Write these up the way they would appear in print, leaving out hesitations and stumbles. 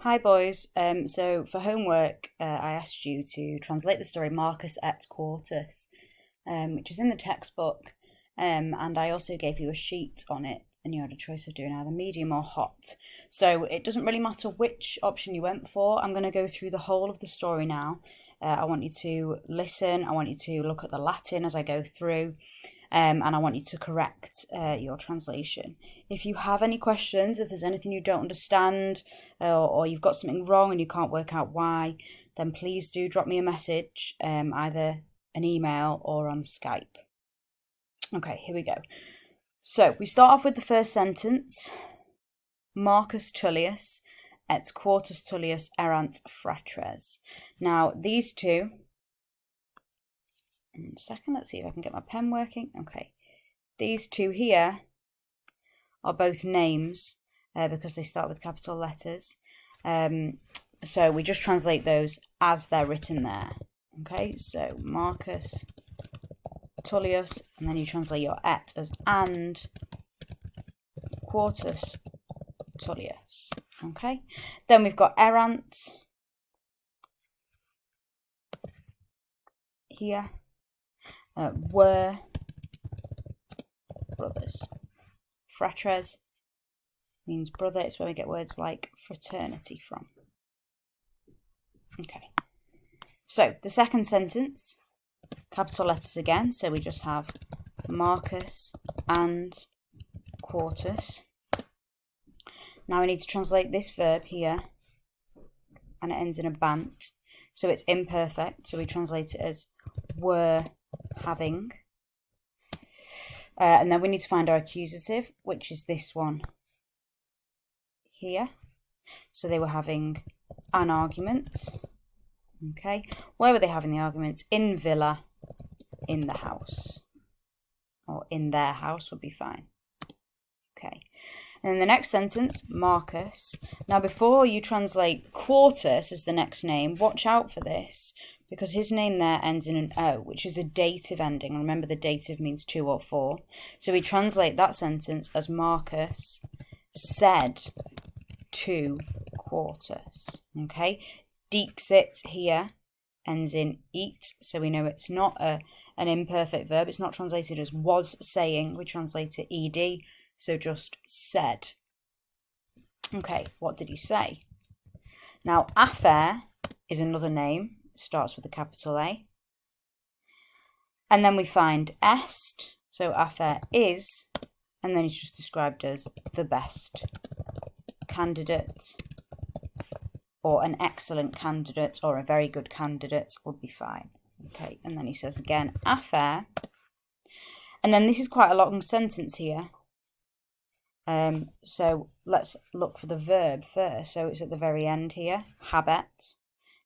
Hi boys, so for homework I asked you to translate the story Marcus et Quartus, which is in the textbook, and I also gave you a sheet on it and you had a choice of doing either medium or hot. So it doesn't really matter which option you went for. I'm going to go through the whole of the story now. I want you to listen, I want you to look at the Latin as I go through, and I want you to correct your translation. If you have any questions, if there's anything you don't understand, or you've got something wrong and you can't work out why, then please do drop me a message, either an email or on Skype. Okay, here we go. So we start off with the first sentence. Marcus Tullius et Quartus Tullius erant fratres. Now these two, in a second, let's see if I can get my pen working. Okay, these two here are both names because they start with capital letters. So we just translate those as they're written there. Okay, so Marcus Tullius, and then you translate your et as and Quartus Tullius. Okay, then we've got erant here. Were brothers. Fratres means brother. It's where we get words like fraternity from. Okay, so the second sentence, capital letters again, so we just have Marcus and Quartus. Now we need to translate this verb here, and it ends in a bant, so it's imperfect, so we translate it as were having. And then we need to find our accusative, which is this one here. So they were having an argument. Okay, where were they having the argument? In villa, in the house, or in their house would be fine. Okay, and then the next sentence, Marcus. Now before you translate Quartus as the next name, watch out for this, because his name there ends in an O, which is a dative ending. Remember, the dative means 2 or 4. So we translate that sentence as Marcus said to Quartus. Okay, Dixit here ends in eat, so we know it's not an imperfect verb. It's not translated as was saying. We translate it ed, so just said. Okay, what did he say? Now, affair is another name. Starts with a capital A, and then we find est, so affair is, and then it's just described as the best candidate, or an excellent candidate, or a very good candidate would be fine. Okay, and then he says again affair, and then this is quite a long sentence here, so let's look for the verb first. So it's at the very end here, habet.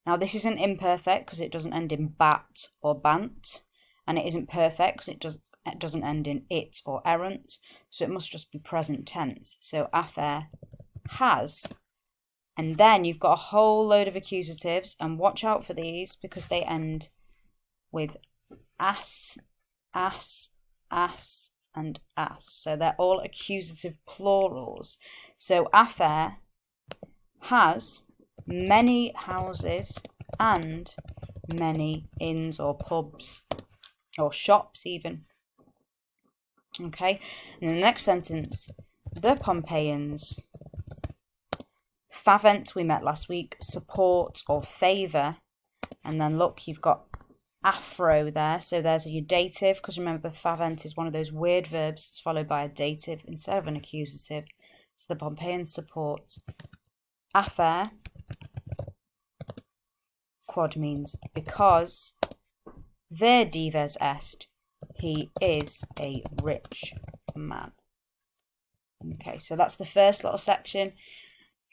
Now this isn't imperfect because it doesn't end in bat or bant, and it isn't perfect because it doesn't end in it or errant, so it must just be present tense. So affair has, and then you've got a whole load of accusatives, and watch out for these because they end with as, and as. So they're all accusative plurals. So affair has many houses and many inns or pubs or shops even. Okay, and the next sentence, the Pompeians favent, we met last week, support or favour, and then look, you've got afro there, so there's a dative, because remember favent is one of those weird verbs that's followed by a dative instead of an accusative. So the Pompeians support affair. Quod means because. Ver dives est, he is a rich man. Okay, so that's the first little section.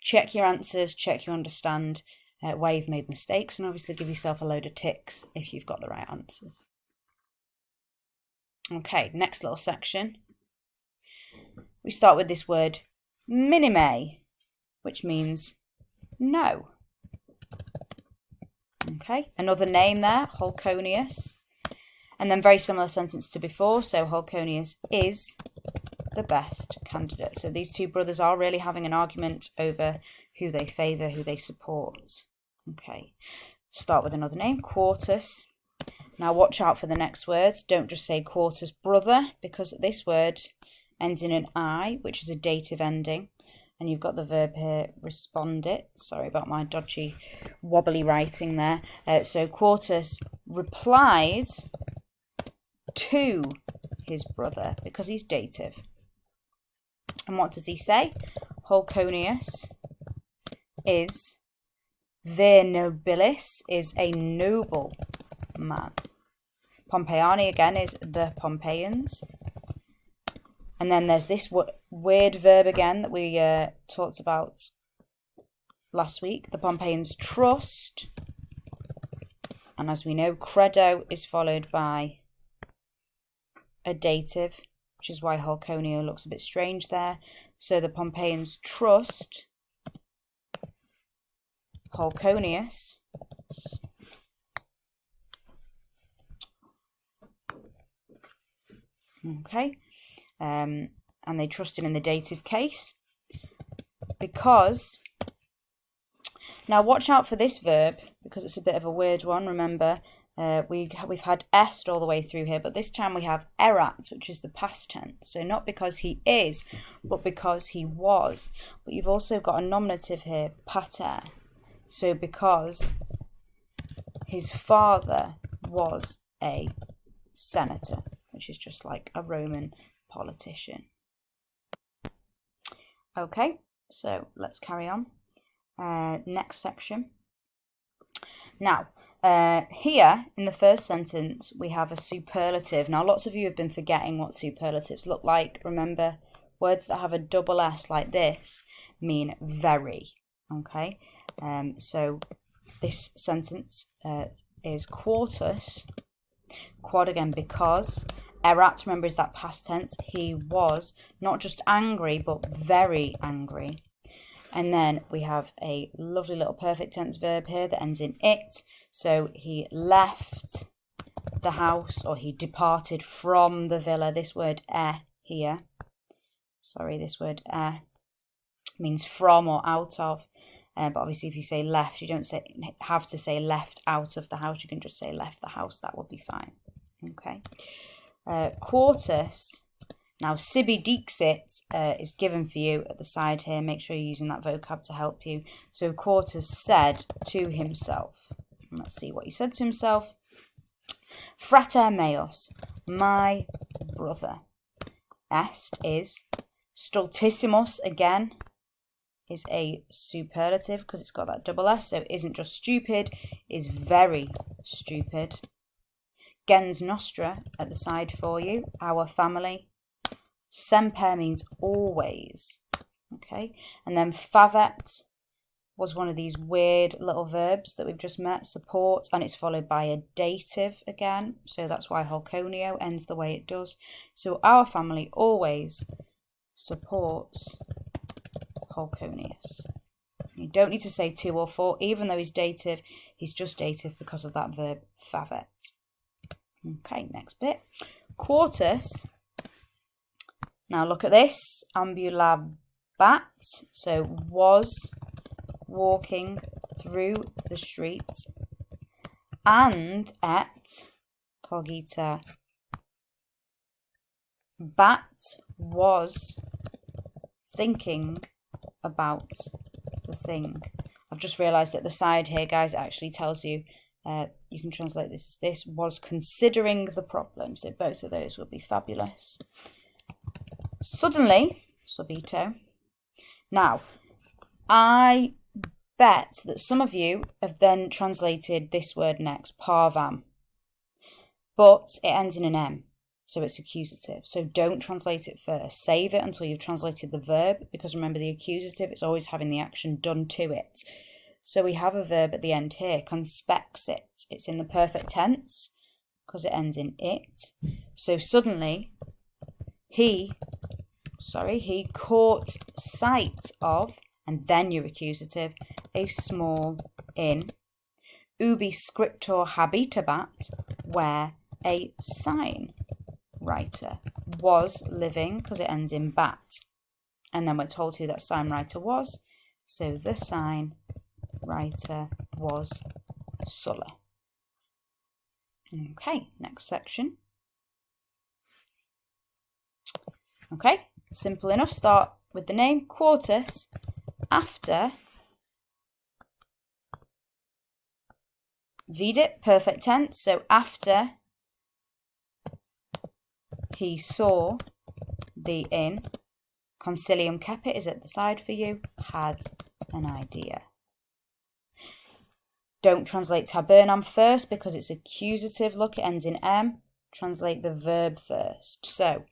Check your answers, check you understand where you've made mistakes, and obviously give yourself a load of ticks if you've got the right answers. Okay, next little section. We start with this word minime, which means no. Okay, another name there, Holconius. And then very similar sentence to before, so Holconius is the best candidate. So these two brothers are really having an argument over who they favour, who they support. Okay, start with another name, Quartus. Now watch out for the next words. Don't just say Quartus brother, because this word ends in an I, which is a dative ending. And you've got the verb here, respondit. Sorry about my dodgy, wobbly writing there. So Quartus replied to his brother, because he's dative. And what does he say? Holconius is vir nobilis, is a noble man. Pompeiani again is the Pompeians. And then there's this weird verb again that we talked about last week. The Pompeians trust. And as we know, credo is followed by a dative, which is why Holconio looks a bit strange there. So the Pompeians trust Holconius. Okay. And they trust him in the dative case because, now watch out for this verb because it's a bit of a weird one. Remember, we've had est all the way through here, but this time we have erat, which is the past tense. So not because he is, but because he was. But you've also got a nominative here, pater. So because his father was a senator, which is just like a Roman politician. Okay, so let's carry on. Next section. Now, here in the first sentence, we have a superlative. Now, lots of you have been forgetting what superlatives look like. Remember, words that have a double S like this mean very. Okay, so this sentence is Quartus. Quad again, because. Erat, remember, is that past tense. He was not just angry, but very angry. And then we have a lovely little perfect tense verb here that ends in it. So he left the house, or he departed from the villa. This word here, sorry, this word means from or out of. But obviously if you say left, you don't have to say left out of the house. You can just say left the house. That would be fine. Okay. Quartus, now sibi dixit is given for you at the side here. Make sure you're using that vocab to help you. So Quartus said to himself, let's see what he said to himself. Frater meos, my brother. Est is stultissimus, again, is a superlative because it's got that double S. So it isn't just stupid, is very stupid. Gens nostra at the side for you, our family. Semper means always. Okay, and then favet was one of these weird little verbs that we've just met, support, and it's followed by a dative again. So that's why Holconio ends the way it does. So our family always supports Holconius. You don't need to say to or for, even though he's dative, he's just dative because of that verb favet. Okay, next bit. Quartus. Now look at this. Ambulabat. So was walking through the street. And et cogita. Bat was thinking about the thing. I've just realised at the side here, guys, it actually tells you. You can translate this as this was considering the problem. So both of those will be fabulous. Suddenly, subito. Now, I bet that some of you have then translated this word next, parvam. But it ends in an M, so it's accusative. So don't translate it first. Save it until you've translated the verb, because remember the accusative, it's always having the action done to it. So we have a verb at the end here, conspexit. It's in the perfect tense because it ends in it. So suddenly he caught sight of, and then your accusative, a small inn. Ubi scriptor habitabat, where a sign writer was living, because it ends in bat. And then we're told who that sign writer was. So the sign writer was Sulla. Okay, next section. Okay, simple enough. Start with the name Quartus after vidit, perfect tense. So after he saw the inn, consilium cepit is at the side for you, had an idea. Don't translate tabernam first because it's accusative. Look, it ends in M. Translate the verb first. So,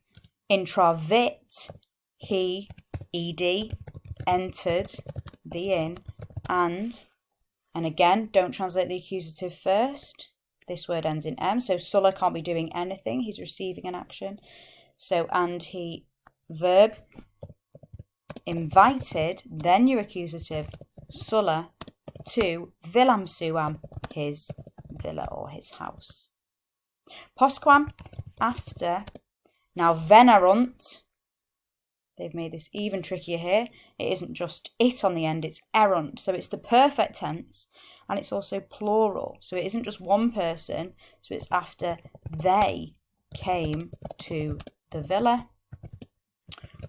intravit, he, ed, entered the inn, and again, don't translate the accusative first. This word ends in M, so Sulla can't be doing anything. He's receiving an action. So, and he, verb, invited, then your accusative, Sulla, to villam suam, his villa or his house. Postquam, after. Now venerunt, they've made this even trickier here. It isn't just it on the end, it's erunt. So it's the perfect tense and it's also plural. So it isn't just one person, so it's after they came to the villa.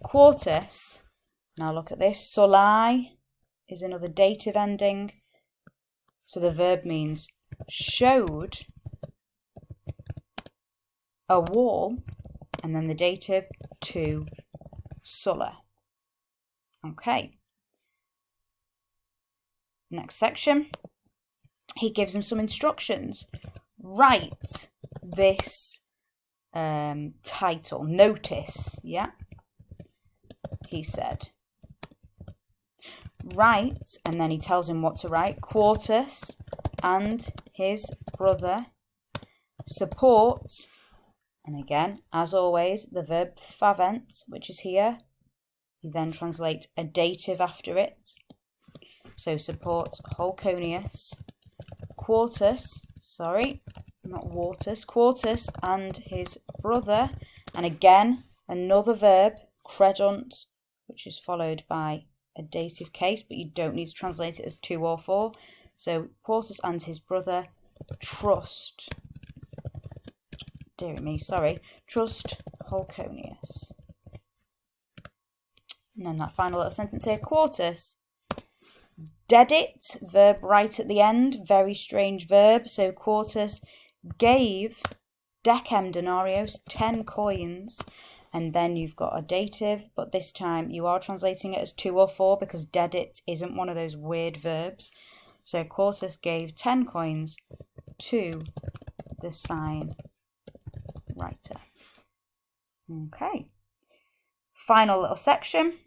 Quartus, now look at this, soli is another dative ending. So the verb means showed a wall, and then the dative to Sulla. Okay. Next section. He gives him some instructions. Write this title, notice, yeah? He said. Write, and then he tells him what to write. Quartus and his brother support, and again, as always, the verb favent, which is here. You then translate a dative after it. So support Holconius. Quartus, sorry, not Wartus. Quartus and his brother, and again, another verb, credunt, which is followed by a dative case, but you don't need to translate it as 2 or 4. So Quartus and his brother trust, dear me, sorry, trust Holconius. And then that final little sentence here, Quartus dedit, verb right at the end, very strange verb. So Quartus gave decem denarios, 10 coins, and then you've got a dative, but this time you are translating it as 2 or 4 because dedit isn't one of those weird verbs. So Quartus gave 10 coins to the sign writer. Okay. Final little section.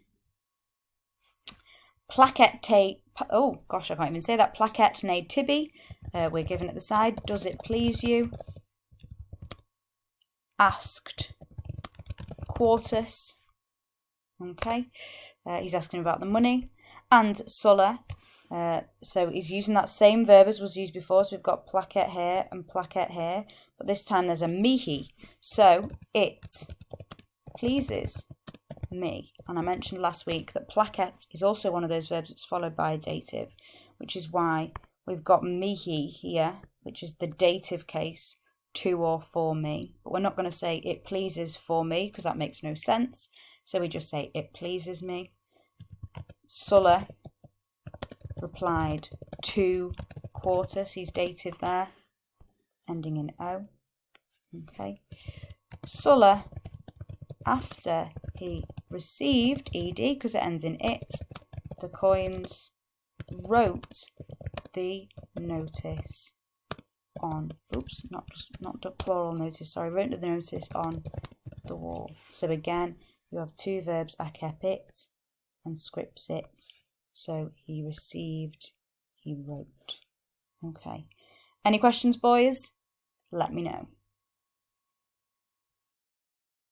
Plaquet te, oh gosh, I can't even say that. Plaquet ne tibi. We're given at the side. Does it please you? Asked Quartus. Okay. He's asking about the money. And Sulla. So he's using that same verb as was used before. So we've got plaquet here and plaquet here. But this time there's a mihi. So it pleases me. And I mentioned last week that plaquet is also one of those verbs that's followed by a dative, which is why we've got mihi here, which is the dative case, to or for me. But we're not going to say it pleases for me because that makes no sense. So we just say it pleases me. Sulla replied to Quartus, he's dative there, ending in O. Okay. Sulla, after he received ed, because it ends in it, the coins, wrote the notice on, oops, not the plural notice, sorry, wrote the notice on the wall. So again, you have two verbs, acepit and scripsit. So he received, he wrote. Okay. Any questions, boys? Let me know.